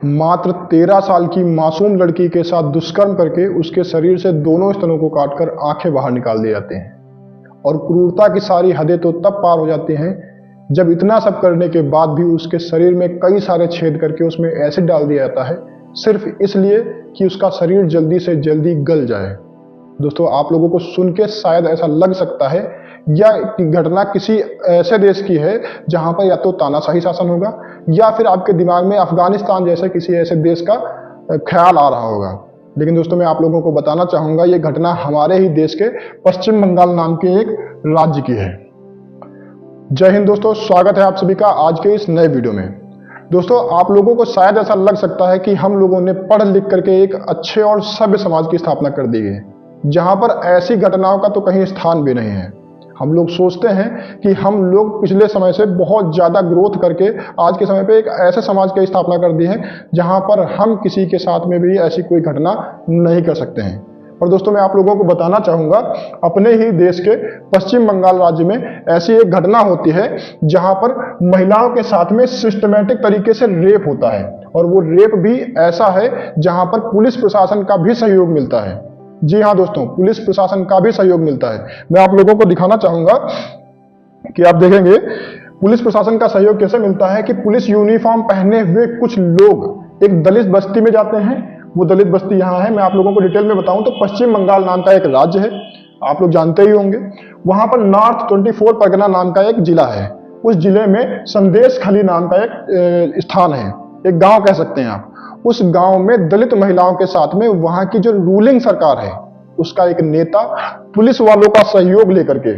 मात्र 13 साल की मासूम लड़की के साथ दुष्कर्म करके उसके शरीर से दोनों स्तनों को काटकर आंखें बाहर निकाल दिए जाते हैं। और क्रूरता की सारी हदें तो तब पार हो जाती हैं जब इतना सब करने के बाद भी उसके शरीर में कई सारे छेद करके उसमें एसिड डाल दिया जाता है, सिर्फ इसलिए कि उसका शरीर जल्दी से जल्दी गल जाए। दोस्तों, आप लोगों को सुन के शायद ऐसा लग सकता है यह घटना किसी ऐसे देश की है जहां पर या तो तानाशाही शासन होगा या फिर आपके दिमाग में अफगानिस्तान जैसे किसी ऐसे देश का ख्याल आ रहा होगा। लेकिन दोस्तों, मैं आप लोगों को बताना चाहूंगा यह घटना हमारे ही देश के पश्चिम बंगाल नाम के एक राज्य की है। जय हिंद दोस्तों, स्वागत है आप सभी का आज के इस नए वीडियो में। दोस्तों, आप लोगों को शायद ऐसा लग सकता है कि हम लोगों ने पढ़ लिख करके एक अच्छे और सभ्य समाज की स्थापना कर दी है जहां पर ऐसी घटनाओं का तो कहीं स्थान भी नहीं है। हम लोग सोचते हैं कि हम लोग पिछले समय से बहुत ज्यादा ग्रोथ करके आज के समय पे एक ऐसे समाज की स्थापना कर दी है जहां पर हम किसी के साथ में भी ऐसी कोई घटना नहीं कर सकते हैं। और दोस्तों, मैं आप लोगों को बताना चाहूंगा अपने ही देश के पश्चिम बंगाल राज्य में ऐसी एक घटना होती है जहां पर महिलाओं के साथ में सिस्टमेटिक तरीके से रेप होता है। और वो रेप भी ऐसा है जहां पर पुलिस प्रशासन का भी सहयोग मिलता है। जी हाँ दोस्तों, पुलिस प्रशासन का भी सहयोग मिलता है। मैं आप लोगों को दिखाना चाहूंगा कि आप देखेंगे पुलिस प्रशासन का सहयोग कैसे मिलता है कि पुलिस यूनिफॉर्म पहने हुए कुछ लोग एक दलित बस्ती में जाते हैं। वो दलित बस्ती यहाँ है, मैं आप लोगों को डिटेल में बताऊं तो पश्चिम बंगाल नाम का एक राज्य है, आप लोग जानते ही होंगे। वहां पर नॉर्थ 24 परगना नाम का एक जिला है। उस जिले में संदेश खली नाम का एक स्थान है, एक गांव कह सकते हैं आप। उस गांव में दलित महिलाओं के साथ में वहां की जो रूलिंग सरकार है उसका एक नेता पुलिस वालों का सहयोग लेकर के,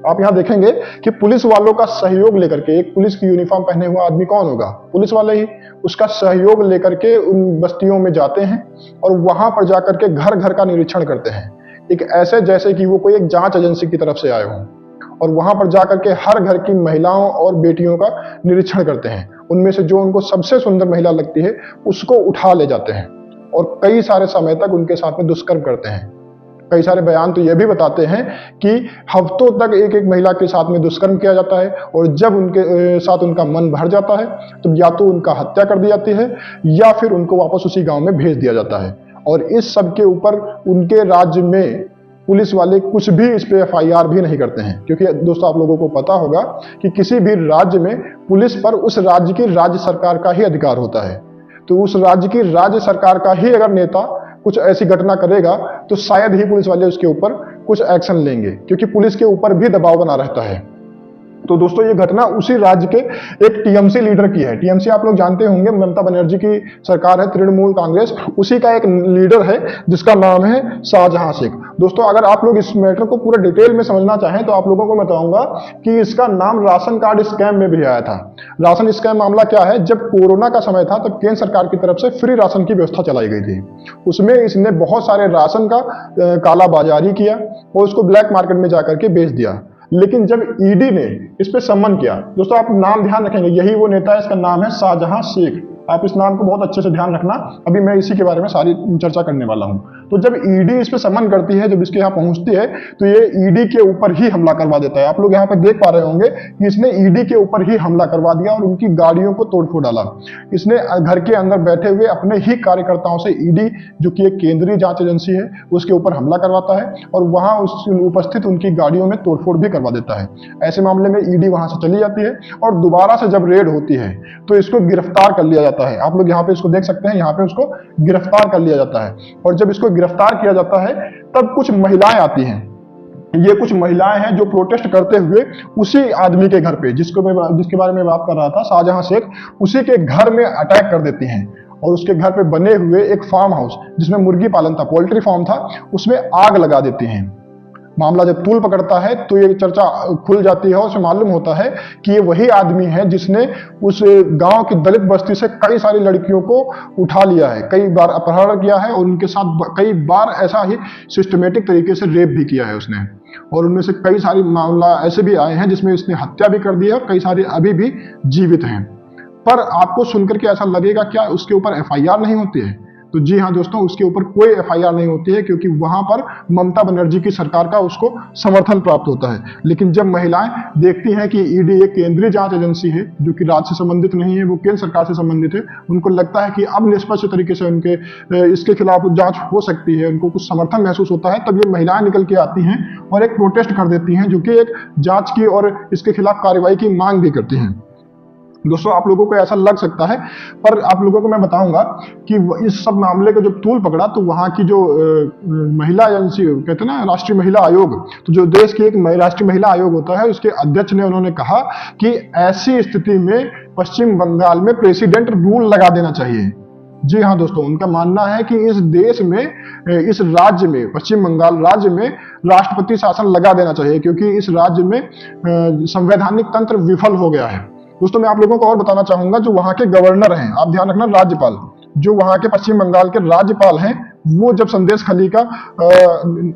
आप यहां देखेंगे कि पुलिस वालों का सहयोग लेकर के, एक पुलिस की यूनिफॉर्म पहने हुआ आदमी कौन होगा? पुलिस वाले ही। उसका सहयोग लेकर के उन बस्तियों में जाते हैं और वहां पर जाकर के घर घर का निरीक्षण करते हैं, एक ऐसे जैसे कि वो कोई एक जांच एजेंसी की तरफ से आए हों। और वहां पर जाकर के हर घर की महिलाओं और बेटियों का निरीक्षण करते हैं। उनमें से जो उनको सबसे सुंदर महिला लगती है उसको उठा ले जाते हैं और कई सारे समय तक उनके साथ में दुष्कर्म करते हैं। कई सारे बयान तो यह भी बताते हैं कि हफ्तों तक एक एक महिला के साथ में दुष्कर्म किया जाता है और जब उनके साथ उनका मन भर जाता है तो या तो उनका हत्या कर दी जाती है या फिर उनको वापस उसी गांव में भेज दिया जाता है। और इस सब के ऊपर उनके राज्य में पुलिस वाले कुछ भी इस पे FIR भी नहीं करते हैं, क्योंकि दोस्तों आप लोगों को पता होगा कि किसी भी राज्य में पुलिस पर उस राज्य की राज्य सरकार का ही अधिकार होता है। तो उस राज्य की राज्य सरकार का ही अगर नेता कुछ ऐसी घटना करेगा तो शायद ही पुलिस वाले उसके ऊपर कुछ एक्शन लेंगे, क्योंकि पुलिस के ऊपर भी दबाव बना रहता है। तो दोस्तों, ये घटना उसी राज्य के एक TMC लीडर की है। TMC आप लोग जानते होंगे, ममता बनर्जी की सरकार है, तृणमूल कांग्रेस, उसी का एक लीडर है जिसका नाम है शाहजहां शेख। दोस्तों, अगर आप लोग इस मैटर को पूरा डिटेल में समझना चाहें तो आप लोगों को बताऊंगा कि इसका नाम राशन कार्ड स्कैम में भी आया था। राशन स्कैम मामला क्या है, जब कोरोना का समय था तब केंद्र सरकार की तरफ से फ्री राशन की व्यवस्था चलाई गई थी। उसमें इसने बहुत सारे राशन का कालाबाजारी किया और उसको ब्लैक मार्केट में जाकर के बेच दिया। लेकिन जब ईडी ने इस पे सम्मन किया, दोस्तों आप नाम ध्यान रखेंगे, यही वो नेता है, इसका नाम है शाहजहां शेख। आप इस नाम को बहुत अच्छे से ध्यान रखना, अभी मैं इसी के बारे में सारी चर्चा करने वाला हूं। तो जब ईडी इस पे सम्मन करती है, जब इसके यहाँ पहुंचती है तो ये ईडी के ऊपर ही हमला करवा देता है। आप लोग यहाँ पे देख पा रहे होंगे कि इसने ईडी के ऊपर ही हमला करवा दिया और उनकी गाड़ियों को तोड़फोड़ डाला। इसने घर के अंदर बैठे हुए अपने ही कार्यकर्ताओं से ईडी, जो कि एक केंद्रीय जांच एजेंसी है, उसके ऊपर हमला करवाता है और वहां उपस्थित उनकी गाड़ियों में तोड़फोड़ भी करवा देता है। ऐसे मामले में ईडी वहां से चली जाती है और दोबारा से जब रेड होती है तो इसको गिरफ्तार कर लिया जाता है। आप लोग यहाँ पे इसको देख सकते हैं, यहाँ पे उसको गिरफ्तार कर लिया जाता है। और जब इसको गिरफ्तार किया जाता है तब कुछ महिलाएं आती हैं। ये कुछ महिलाएं हैं जो प्रोटेस्ट करते हुए उसी आदमी के घर पे, जिसके बारे में बात कर रहा था, शाहजहां शेख, उसी के घर में अटैक कर देती हैं और उसके घर पे बने हुए एक फार्म हाउस जिसमें मुर्गी पालन था, पोल्ट्री फार्म था, उसमें आग लगा देती हैं। मामला जब तूल पकड़ता है तो ये चर्चा खुल जाती है और उसे मालूम होता है कि ये वही आदमी है जिसने उस गांव की दलित बस्ती से कई सारी लड़कियों को उठा लिया है, कई बार अपहरण किया है और उनके साथ कई बार ऐसा ही सिस्टमेटिक तरीके से रेप भी किया है उसने। और उनमें से कई सारी मामला ऐसे भी आए हैं जिसमें इसने हत्या भी कर दी है और कई सारे अभी भी जीवित हैं। पर आपको सुनकर के ऐसा लगेगा क्या उसके ऊपर FIR नहीं होती है? तो जी हाँ दोस्तों, उसके ऊपर कोई एफआईआर नहीं होती है, क्योंकि वहां पर ममता बनर्जी की सरकार का उसको समर्थन प्राप्त होता है। लेकिन जब महिलाएं देखती हैं कि ईडी एक केंद्रीय जांच एजेंसी है जो कि राज्य से संबंधित नहीं है, वो केंद्र सरकार से संबंधित है, उनको लगता है कि अब निष्पक्ष तरीके से उनके इसके खिलाफ जांच हो सकती है, उनको कुछ समर्थन महसूस होता है, तब ये महिलाएं निकल के आती हैं और एक प्रोटेस्ट कर देती हैं, जो कि एक जांच की और इसके खिलाफ कार्रवाई की मांग भी करती हैं। दोस्तों, आप लोगों को ऐसा लग सकता है, पर आप लोगों को मैं बताऊंगा कि इस सब मामले को जब तूल पकड़ा तो वहां की जो महिला एजेंसी कहते हैं ना, राष्ट्रीय महिला आयोग, तो जो देश की एक राष्ट्रीय महिला आयोग होता है, उसके अध्यक्ष ने उन्होंने कहा कि ऐसी स्थिति में पश्चिम बंगाल में प्रेसिडेंट रूल लगा देना चाहिए। जी हाँ दोस्तों, उनका मानना है कि इस देश में, इस राज्य में, पश्चिम बंगाल राज्य में राष्ट्रपति शासन लगा देना चाहिए, क्योंकि इस राज्य में संवैधानिक तंत्र विफल हो गया है। दोस्तों, मैं आप लोगों को और बताना चाहूंगा, जो वहां के गवर्नर हैं, आप ध्यान रखना, राज्यपाल, जो वहां के पश्चिम बंगाल के राज्यपाल हैं, वो जब संदेश खली का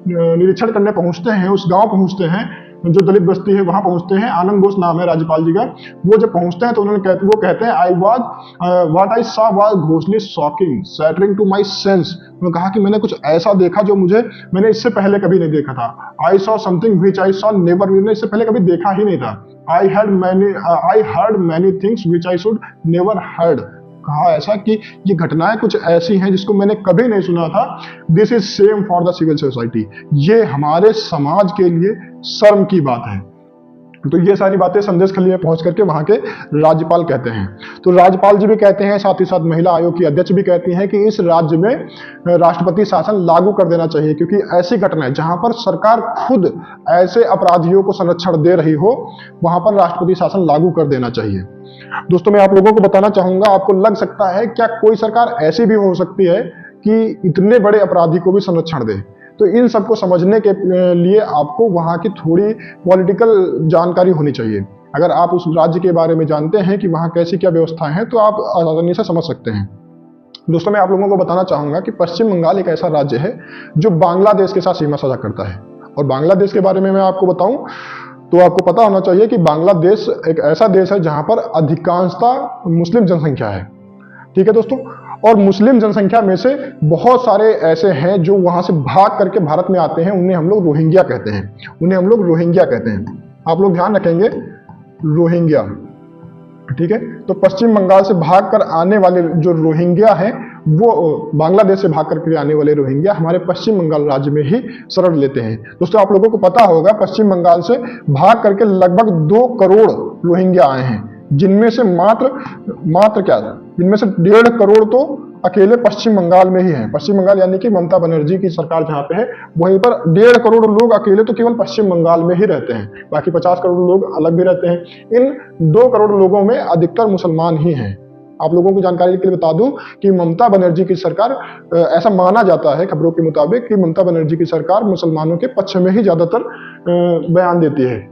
निरीक्षण करने पहुंचते हैं, उस गांव पहुंचते हैं जो दलित बस्ती है, वहां पहुंचते हैं, आनंद बोस नाम है राज्यपाल जी का। वो जब पहुंचते हैं तो वो कहते हैं, what I saw was grossly shocking, shattering to my sense. उन्होंने कहा कि मैंने कुछ ऐसा देखा जो मैंने इससे पहले कभी नहीं देखा था। I saw something which I saw never, मैंने इससे पहले कभी देखा ही नहीं था। I heard many things which I should never heard. कहा ऐसा कि ये घटनाएं कुछ ऐसी हैं जिसको मैंने कभी नहीं सुना था। This is shame for the civil society, ये हमारे समाज के लिए शर्म की बात है। तो ये सारी बातें संदेश खली में पहुंच करके वहां के राज्यपाल कहते हैं। तो राज्यपाल जी भी कहते हैं, साथ ही साथ महिला आयोग की अध्यक्ष भी कहती हैं कि इस राज्य में राष्ट्रपति शासन लागू कर देना चाहिए, क्योंकि ऐसी घटनाएं जहां पर सरकार खुद ऐसे अपराधियों को संरक्षण दे रही हो, वहां पर राष्ट्रपति शासन लागू कर देना चाहिए। दोस्तों, मैं आप लोगों को बताना चाहूंगा, आपको लग सकता है क्या कोई सरकार ऐसी भी हो सकती है कि इतने बड़े अपराधी को भी संरक्षण दे? तो इन सबको समझने के लिए आपको वहां की थोड़ी पॉलिटिकल जानकारी होनी चाहिए। अगर आप उस राज्य के बारे में जानते हैं कि वहां कैसी क्या व्यवस्थाएं हैं, तो आप आसानी से समझ सकते हैं। दोस्तों, मैं आप लोगों को बताना चाहूंगा कि पश्चिम बंगाल एक ऐसा राज्य है जो बांग्लादेश के साथ सीमा साझा करता है। और बांग्लादेश के बारे में मैं आपको बताऊं तो आपको पता होना चाहिए कि बांग्लादेश एक ऐसा देश है जहां पर अधिकांशता मुस्लिम जनसंख्या है। ठीक है दोस्तों, और मुस्लिम जनसंख्या में से बहुत सारे ऐसे हैं जो वहां से भाग करके भारत में आते हैं, उन्हें हम लोग रोहिंग्या कहते हैं। आप लोग ध्यान रखेंगे, रोहिंग्या। ठीक है, तो पश्चिम बंगाल से भागकर आने वाले जो रोहिंग्या हैं, वो बांग्लादेश से भाग करके आने वाले रोहिंग्या हमारे पश्चिम बंगाल राज्य में ही शरण लेते हैं। दोस्तों, आप लोगों को पता होगा, पश्चिम बंगाल से भाग करके लगभग 2 करोड़ रोहिंग्या आए हैं, जिनमें से जिनमें से 1.5 करोड़ तो अकेले पश्चिम बंगाल में ही है। पश्चिम बंगाल यानी कि ममता बनर्जी की सरकार जहां पे है, वहीं पर 1.5 करोड़ लोग अकेले तो केवल पश्चिम बंगाल में ही रहते हैं, बाकी 50 करोड़ लोग अलग भी रहते हैं। इन 2 करोड़ लोगों में अधिकतर मुसलमान ही हैं। आप लोगों की जानकारी के लिए बता दूं कि ममता बनर्जी की सरकार, ऐसा माना जाता है खबरों के मुताबिक कि ममता बनर्जी की सरकार मुसलमानों के पक्ष में ही ज्यादातर बयान देती है।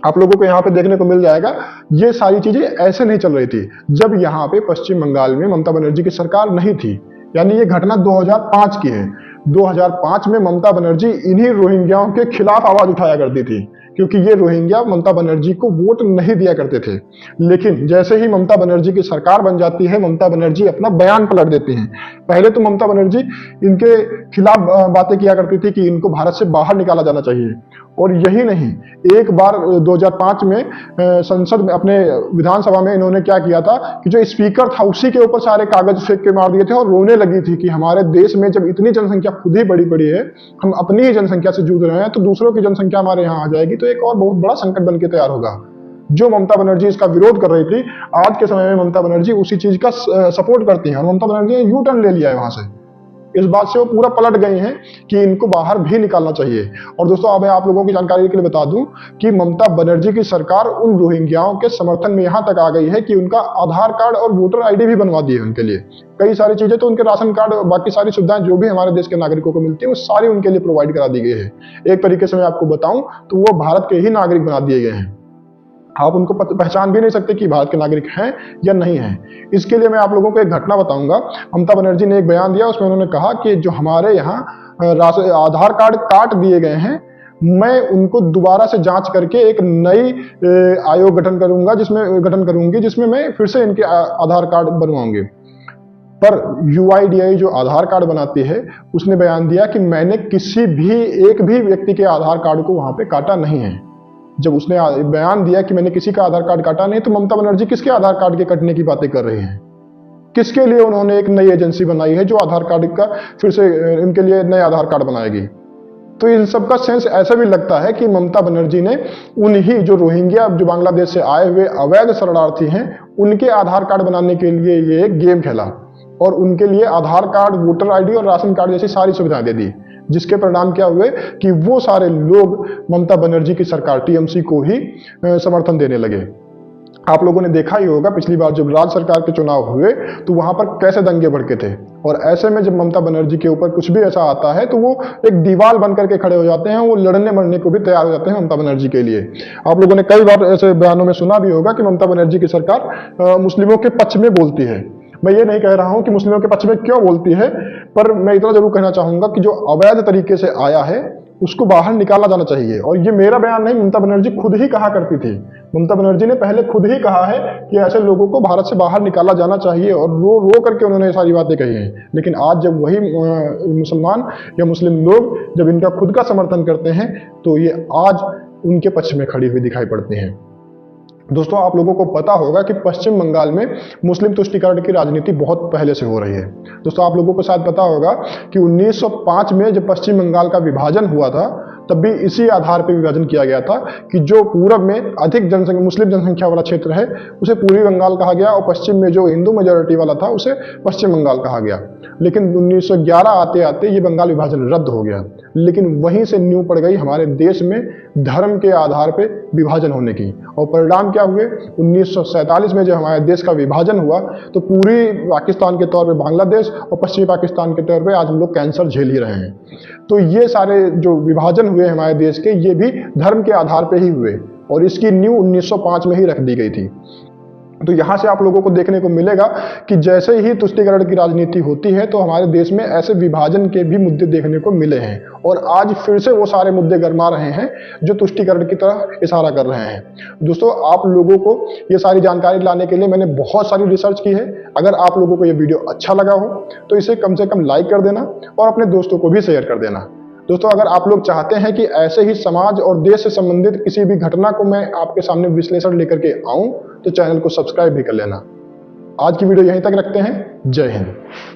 आप लोगों को यहाँ पे देखने को मिल जाएगा, ये सारी चीजें ऐसे नहीं चल रही थी जब यहाँ पे पश्चिम बंगाल में ममता बनर्जी की सरकार नहीं थी। यानी ये घटना 2005 की है। 2005 में ममता बनर्जी इन्हीं रोहिंग्याओं के खिलाफ आवाज उठाया करती थी, क्योंकि ये रोहिंग्या ममता बनर्जी को वोट नहीं दिया करते थे। लेकिन जैसे ही ममता बनर्जी की सरकार बन जाती है, ममता बनर्जी अपना बयान पलट देती हैं। पहले तो ममता बनर्जी इनके खिलाफ बातें किया करती थी कि इनको भारत से बाहर निकाला जाना चाहिए, और यही नहीं, एक बार 2005 में संसद में, अपने विधानसभा में इन्होंने क्या किया था कि जो स्पीकर था उसी के ऊपर सारे कागज फेंक के मार दिए थे, और रोने लगी थी कि हमारे देश में जब इतनी जनसंख्या खुद ही बड़ी बड़ी है, हम अपनी ही जनसंख्या से जूझ रहे हैं, तो दूसरों की जनसंख्या हमारे यहाँ आ जाएगी तो एक और बहुत बड़ा संकट बन के तैयार होगा। जो ममता बनर्जी इसका विरोध कर रही थी, आज के समय में ममता बनर्जी उसी चीज का सपोर्ट करती हैं, और ममता बनर्जी ने यू टर्न ले लिया है वहां से। इस बात से वो पूरा पलट गए हैं कि इनको बाहर भी निकालना चाहिए। और दोस्तों, अब मैं आप लोगों की जानकारी के लिए बता दूं कि ममता बनर्जी की सरकार उन रोहिंग्याओं के समर्थन में यहां तक आ गई है कि उनका आधार कार्ड और वोटर आईडी भी बनवा दी है उनके लिए। कई सारी चीजें, तो उनके राशन कार्ड और बाकी सारी सुविधाएं जो भी हमारे देश के नागरिकों को मिलती है, वो सारी उनके लिए प्रोवाइड करा दी गई है। एक तरीके से मैं आपको बताऊं तो वो भारत के ही नागरिक बना दिए गए हैं। आप उनको पहचान भी नहीं सकते कि भारत के नागरिक हैं या नहीं हैं। इसके लिए मैं आप लोगों को एक घटना बताऊंगा। ममता बनर्जी ने एक बयान दिया, उसमें उन्होंने कहा कि जो हमारे यहाँ आधार कार्ड काट दिए गए हैं, मैं उनको दोबारा से जांच करके एक नई आयोग गठन करूंगी, जिसमें मैं फिर से इनके आधार कार्ड बनवाऊंगी। पर UIDAI जो आधार कार्ड बनाती है उसने बयान दिया कि मैंने एक भी व्यक्ति के आधार कार्ड को वहां पे काटा नहीं है। जब उसने बयान दिया कि मैंने किसी का आधार कार्ड काटा नहीं, तो ममता बनर्जी किसके आधार कार्ड के कटने की बातें कर रही हैं? किसके लिए उन्होंने एक नई एजेंसी बनाई है जो आधार कार्ड का फिर से इनके लिए नए आधार कार्ड बनाएगी? तो इन सब का सेंस ऐसा भी लगता है कि ममता बनर्जी ने उन्हीं जो रोहिंग्या जो बांग्लादेश से आए हुए अवैध शरणार्थी हैं उनके आधार कार्ड बनाने के लिए ये एक गेम खेला और उनके लिए आधार कार्ड, वोटर ID और राशन कार्ड जैसी सारी सुविधाएं दे दी, जिसके परिणाम क्या हुए कि वो सारे लोग ममता बनर्जी की सरकार TMC को ही समर्थन देने लगे। आप लोगों ने देखा ही होगा पिछली बार जब राज्य सरकार के चुनाव हुए तो वहां पर कैसे दंगे भड़के थे, और ऐसे में जब ममता बनर्जी के ऊपर कुछ भी ऐसा आता है तो वो एक दीवार बन करके खड़े हो जाते हैं, वो लड़ने मरने को भी तैयार हो जाते हैं ममता बनर्जी के लिए। आप लोगों ने कई बार ऐसे बयानों में सुना भी होगा कि ममता बनर्जी की सरकार मुस्लिमों के पक्ष में बोलती है। मैं ये नहीं कह रहा हूं कि मुस्लिमों के पक्ष में क्यों बोलती है, पर मैं इतना जरूर कहना चाहूंगा कि जो अवैध तरीके से आया है उसको बाहर निकाला जाना चाहिए। और ये मेरा बयान नहीं, ममता बनर्जी खुद ही कहा करती थी। ममता बनर्जी ने पहले खुद ही कहा है कि ऐसे लोगों को भारत से बाहर निकाला जाना चाहिए, और रो रो करके उन्होंने ये सारी बातें कही हैं। लेकिन आज जब वही मुसलमान या मुस्लिम लोग जब इनका खुद का समर्थन करते हैं तो ये आज उनके पक्ष में खड़ी हुई दिखाई पड़ती हैं। दोस्तों, आप लोगों को पता होगा कि पश्चिम बंगाल में मुस्लिम तुष्टीकरण की राजनीति बहुत पहले से हो रही है। दोस्तों, आप लोगों को शायद पता होगा कि 1905 में जब पश्चिम बंगाल का विभाजन हुआ था तब भी इसी आधार पर विभाजन किया गया था कि जो पूरब में अधिक जनसंख्या मुस्लिम जनसंख्या वाला क्षेत्र है उसे पूर्वी बंगाल कहा गया, और पश्चिम में जो हिंदू मेजोरिटी वाला था उसे पश्चिम बंगाल कहा गया। लेकिन 1911 आते आते ये बंगाल विभाजन रद्द हो गया। लेकिन वहीं से नींव पड़ गई हमारे देश में धर्म के आधार पर विभाजन होने की, और परिणाम क्या हुए? 1947 में जब हमारे देश का विभाजन हुआ तो पूरी पाकिस्तान के तौर पे बांग्लादेश और पश्चिमी पाकिस्तान के तौर पे आज हम लोग कैंसर झेल ही रहे हैं। तो ये सारे जो विभाजन हुए हमारे देश के, ये भी धर्म के आधार पे ही हुए, और इसकी नींव 1905 में ही रख दी गई थी। तो यहां से आप लोगों को देखने को मिलेगा कि जैसे ही तुष्टीकरण की राजनीति होती है तो हमारे देश में ऐसे विभाजन के भी मुद्दे देखने को मिले हैं, और आज फिर से वो सारे मुद्दे गरमा रहे हैं जो तुष्टीकरण की तरफ इशारा कर रहे हैं। दोस्तों, आप लोगों को ये सारी जानकारी लाने के लिए मैंने बहुत सारी रिसर्च की है। अगर आप लोगों को ये वीडियो अच्छा लगा हो तो इसे कम से कम लाइक कर देना और अपने दोस्तों को भी शेयर कर देना। दोस्तों, अगर आप लोग चाहते हैं कि ऐसे ही समाज और देश से संबंधित किसी भी घटना को मैं आपके सामने विश्लेषण लेकर के आऊं तो चैनल को सब्सक्राइब भी कर लेना। आज की वीडियो यहीं तक रखते हैं। जय हिंद।